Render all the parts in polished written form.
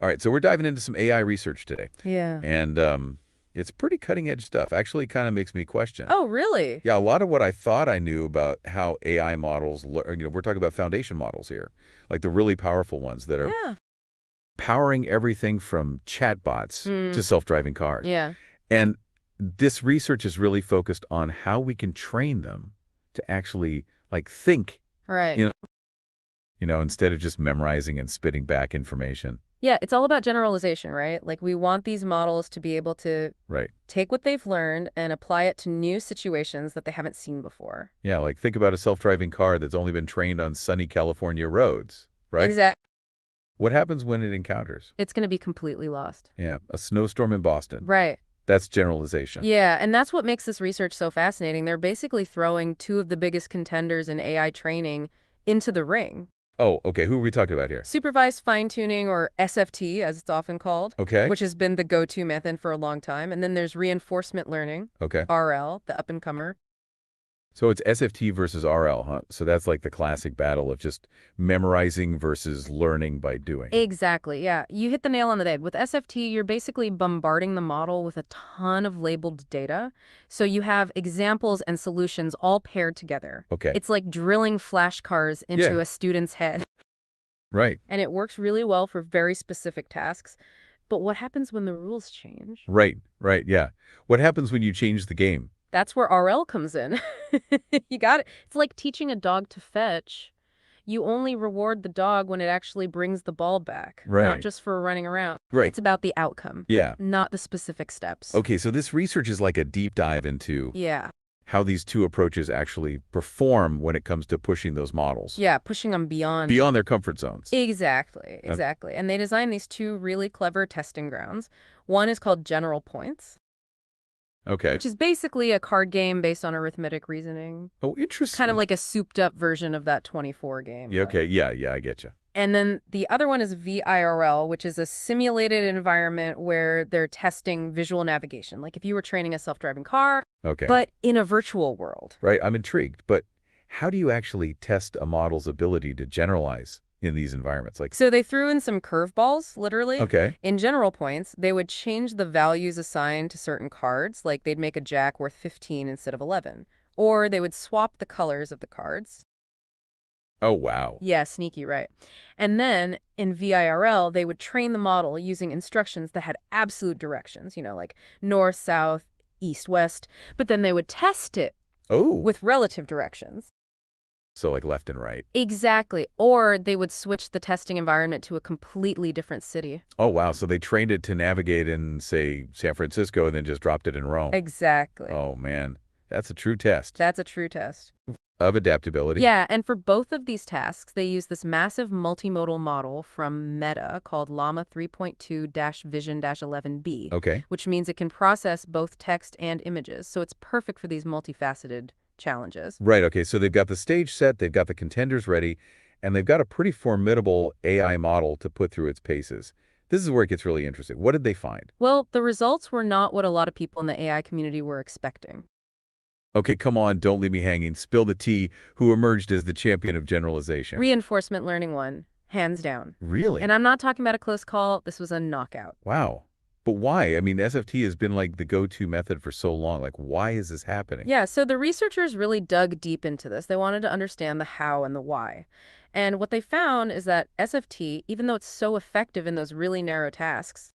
All right, so we're diving into some AI research today, Yeah. and it's pretty cutting edge stuff. Actually, kind of makes me question. Oh, really? Yeah, a lot of what I thought I knew about how AI models learn, we're talking about foundation models here, like the really powerful ones that are Yeah. powering everything from chatbots Mm, to self-driving cars. yeah. And this research is really focused on how we can train them to actually like think, Right. you know, instead of just memorizing and spitting back information. Yeah, it's all about generalization, right? Like we want these models to be able to Right. take what they've learned and apply it to new situations that they haven't seen before. Yeah, like think about a self-driving car that's only been trained on sunny California roads, right? Exactly. What happens when it encounters, It's going to be completely lost. yeah, a snowstorm in Boston? Right. That's generalization. Yeah, and that's what makes this research so fascinating. They're basically throwing two of the biggest contenders in AI training into the ring. Oh, okay. Who are we talking about here? Supervised fine-tuning, or SFT, as it's often called, Okay. which has been the go-to method for a long time. And then there's reinforcement learning, Okay. RL, the up-and-comer. So it's SFT versus RL, huh? So that's like the classic battle of just memorizing versus learning by doing. Exactly, yeah. You hit the nail on the head. With SFT, you're basically bombarding the model with a ton of labeled data. So you have examples and solutions all paired together. Okay. It's like drilling flashcards Yeah, into a student's head. right. And it works really well for very specific tasks. But what happens when the rules change? Right, right, yeah. What happens when you change the game? That's where RL comes in. You got it. It's like teaching a dog to fetch. You only reward the dog when it actually brings the ball back, not Right, just for running around. right. It's about the outcome, Yeah. not the specific steps. Okay, so this research is like a deep dive into Yeah. how these two approaches actually perform when it comes to pushing those models Yeah, pushing them beyond. beyond their comfort zones. Exactly, Uh, exactly. And they designed these two really clever testing grounds. One is called GeneralPoints, okay. which is basically a card game based on arithmetic reasoning. Oh, Kind of interesting. like a souped up version of that 24 game. Yeah, okay, yeah, yeah, I get you. And then the other one is V-IRL, which is a simulated environment where they're testing visual navigation, like if you were training a self-driving car, Okay. but in a virtual world. Right, I'm intrigued, but how do you actually test a model's ability to generalize in these environments? Like, So they threw in some curveballs, literally. okay. In general points, they would change the values assigned to certain cards, like they'd make a jack worth 15 instead of 11. Or they would swap the colors of the cards. Oh, wow. Yeah, sneaky, right. And then in VIRL, they would train the model using instructions that had absolute directions, like north, south, east, west. But then they would test it Oh, with relative directions. so like left and right. Exactly. Or they would switch the testing environment to a completely different city. Oh, wow. So they trained it to navigate in, say, San Francisco and then just dropped it in Rome. Exactly. Oh, man. That's a true test That's a true test. of adaptability. Yeah, and for both of these tasks, they use this massive multimodal model from Meta called Llama 3.2-Vision-11B, Okay. which means it can process both text and images. So it's perfect for these multifaceted challenges. Right. Okay. So they've got the stage set, they've got the contenders ready, and they've got a pretty formidable AI model to put through its paces. This is where it gets really interesting. What did they find? Well, the results were not what a lot of people in the AI community were expecting. Okay, come on, don't leave me hanging. Spill the tea. Who emerged as the champion of generalization? Reinforcement learning won, hands down. And Really? I'm not talking about a close call. This was a knockout. Wow. But why? I mean, SFT has been like the go-to method for so long. Like, why is this happening? Yeah, so the researchers really dug deep into this. They wanted to understand the how and the why. And what they found is that SFT, even though it's so effective in those really narrow tasks,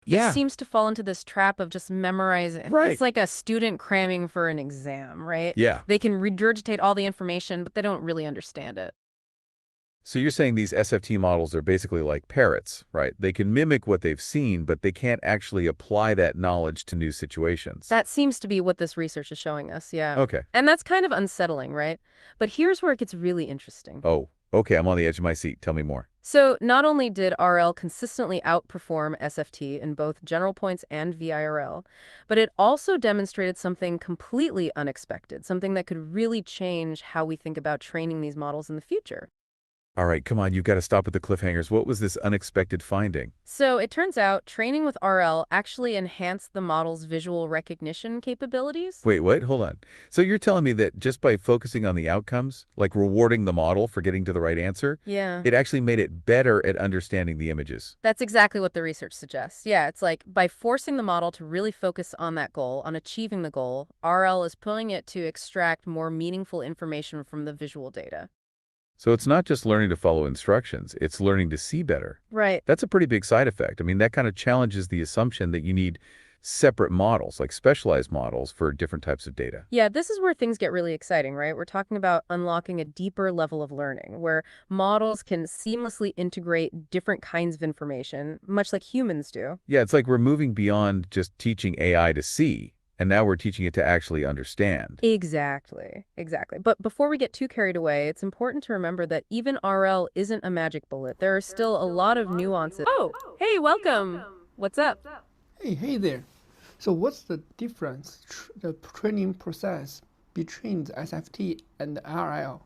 it Yeah, seems to fall into this trap of just memorizing. right. It's like a student cramming for an exam, right? Yeah. They can regurgitate all the information, but they don't really understand it. So you're saying these SFT models are basically like parrots, right? They can mimic what they've seen, but they can't actually apply that knowledge to new situations. That seems to be what this research is showing us, yeah. Okay. And that's kind of unsettling, right? But here's where it gets really interesting. Oh, okay. I'm on the edge of my seat. Tell me more. So not only did RL consistently outperform SFT in both general points and VIRL, but it also demonstrated something completely unexpected, something that could really change how we think about training these models in the future. All right, come on, you've got to stop with the cliffhangers. What was this unexpected finding? So it turns out training with RL actually enhanced the model's visual recognition capabilities. Wait, what? Hold on. So you're telling me that just by focusing on the outcomes, like rewarding the model for getting to the right answer, Yeah. it actually made it better at understanding the images? That's exactly what the research suggests. Yeah, it's like by forcing the model to really focus on that goal, on achieving the goal, RL is pulling it to extract more meaningful information from the visual data. So it's not just learning to follow instructions, it's learning to see better. Right. That's a pretty big side effect. I mean, that kind of challenges the assumption that you need separate models, like specialized models for different types of data. Yeah, this is where things get really exciting, right? We're talking about unlocking a deeper level of learning where models can seamlessly integrate different kinds of information, much like humans do. Yeah, it's like we're moving beyond just teaching AI to see, and now we're teaching it to actually understand. Exactly, exactly. But before we get too carried away, it's important to remember that even RL isn't a magic bullet. There are still a lot of nuances. Oh, hey, welcome. What's up? Hey there. So what's the difference, the training process between the SFT and the RL?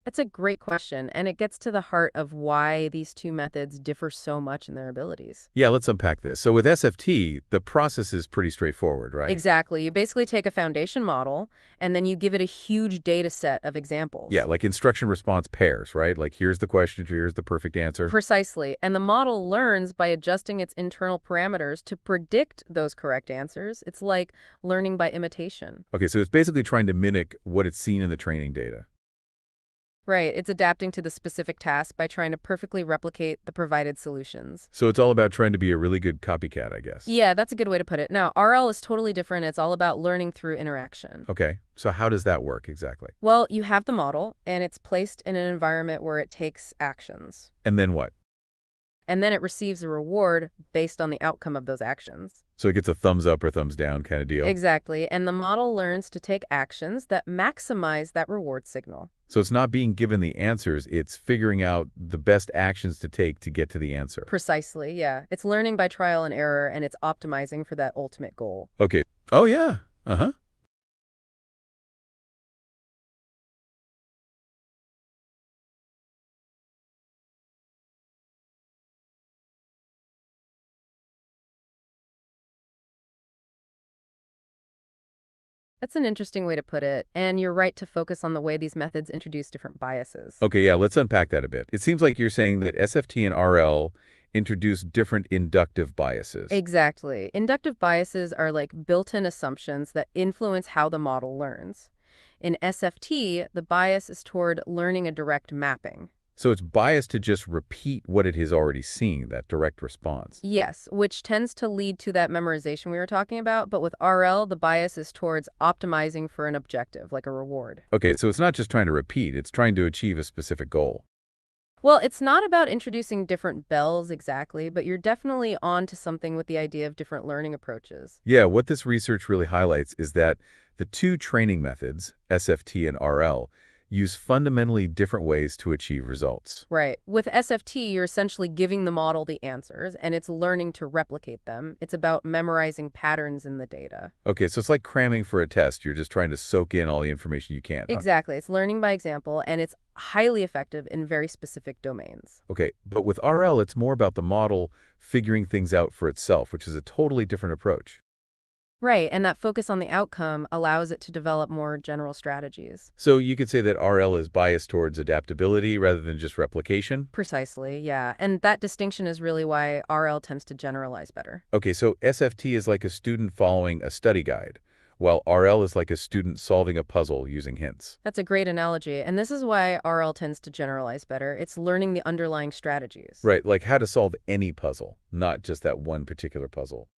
That's a great question, and it gets to the heart of why these two methods differ so much in their abilities. Yeah, let's unpack this. So with SFT, the process is pretty straightforward, right? Exactly. You basically take a foundation model, and then you give it a huge data set of Yeah, examples. like instruction response pairs, right? Like here's the question, here's the perfect answer. Precisely. And the model learns by adjusting its internal parameters to predict those correct answers. It's like learning by imitation. Okay, so it's basically trying to mimic what it's seen in the training data. Right. It's adapting to the specific task by trying to perfectly replicate the provided solutions. So it's all about trying to be a really good copycat, I guess. Yeah, that's a good way to put it. Now, RL is totally different. It's all about learning through interaction. Okay, so how does that work exactly? Well, you have the model, and it's placed in an environment where it takes actions. And then what? And then it receives a reward based on the outcome of those actions. So it gets a thumbs up or thumbs down kind of deal? Exactly. And the model learns to take actions that maximize that reward signal. So it's not being given the answers, it's figuring out the best actions to take to get to the answer. Precisely, yeah. It's learning by trial and error, and it's optimizing for that ultimate goal. Okay. Oh, yeah. Uh-huh. That's an interesting way to put it, and you're right to focus on the way these methods introduce different biases. Okay, yeah, let's unpack that a bit. It seems like you're saying that SFT and RL introduce different inductive biases. Exactly. Inductive biases are like built-in assumptions that influence how the model learns. In SFT, the bias is toward learning a direct mapping. So it's biased to just repeat what it has already seen, that direct response. Yes, which tends to lead to that memorization we were talking about, but with RL, the bias is towards optimizing for an objective, like a reward. Okay, so it's not just trying to repeat, it's trying to achieve a specific goal. Well, it's not about introducing different bells exactly, but you're definitely on to something with the idea of different learning approaches. Yeah, what this research really highlights is that the two training methods, SFT and RL, use fundamentally different ways to achieve results. Right. With SFT, you're essentially giving the model the answers, and it's learning to replicate them. It's about memorizing patterns in the data. Okay, so it's like cramming for a test. You're just trying to soak in all the information you can. Huh? Exactly. It's learning by example, and it's highly effective in very specific domains. Okay, but with RL, it's more about the model figuring things out for itself, which is a totally different approach. Right, and that focus on the outcome allows it to develop more general strategies. So you could say that RL is biased towards adaptability rather than just replication. Precisely, yeah. And that distinction is really why RL tends to generalize better. Okay, so SFT is like a student following a study guide, while RL is like a student solving a puzzle using hints. That's a great analogy, and this is why RL tends to generalize better. It's learning the underlying strategies. Right, like how to solve any puzzle, not just that one particular puzzle.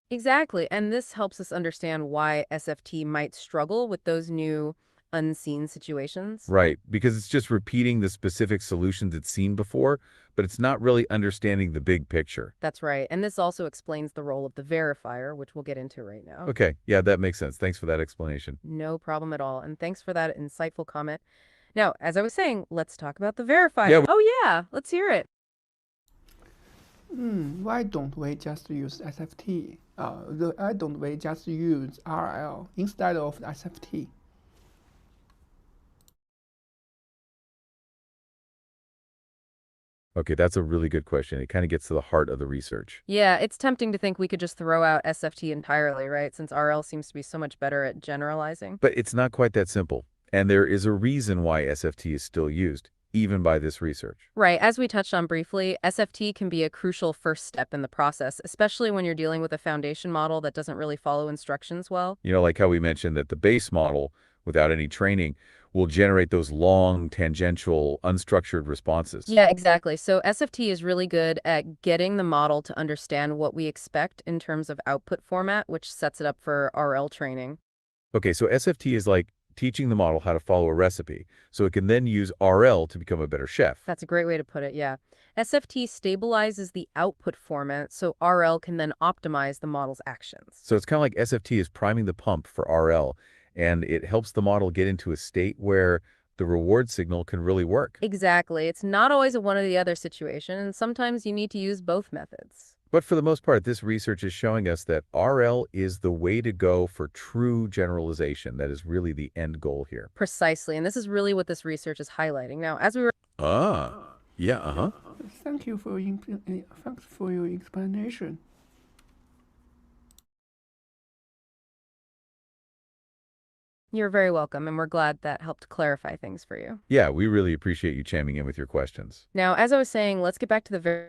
Exactly, and this helps us understand why SFT might struggle with those new unseen situations. Right, because it's just repeating the specific solutions it's seen before, but it's not really understanding the big picture. That's right, and this also explains the role of the verifier, which we'll get into right now. Okay, yeah, that makes sense. Thanks for that explanation. No problem at all, and thanks for that insightful comment. Now, as I was saying, let's talk about the verifier. Yeah. Oh yeah, let's hear it. Why don't we just use SFT? Why don't we just use RL instead of SFT? Okay, that's a really good question. It kind of gets to the heart of the research. Yeah, it's tempting to think we could just throw out SFT entirely, right? Since RL seems to be so much better at generalizing. But it's not quite that simple. And there is a reason why SFT is still used, even by this research. Right, as we touched on briefly, SFT can be a crucial first step in the process, especially when you're dealing with a foundation model that doesn't really follow instructions well. Like how we mentioned that the base model, without any training, will generate those long, tangential, unstructured responses. Yeah, exactly. So SFT is really good at getting the model to understand what we expect in terms of output format, which sets it up for RL training. Okay, so SFT is like teaching the model how to follow a recipe, so it can then use RL to become a better chef. That's a great way to put it, yeah. SFT stabilizes the output format, so RL can then optimize the model's actions. So it's kind of like SFT is priming the pump for RL, and it helps the model get into a state where the reward signal can really work. Exactly. It's not always a one or the other situation, and sometimes you need to use both methods. But for the most part, this research is showing us that RL is the way to go for true generalization. That is really the end goal here. Precisely, and this is really what this research is highlighting. Now, as we were Yeah, uh-huh. Thanks for your explanation. You're very welcome, and we're glad that helped clarify things for you. Yeah, we really appreciate you chiming in with your questions. Now, as I was saying, let's get back to the very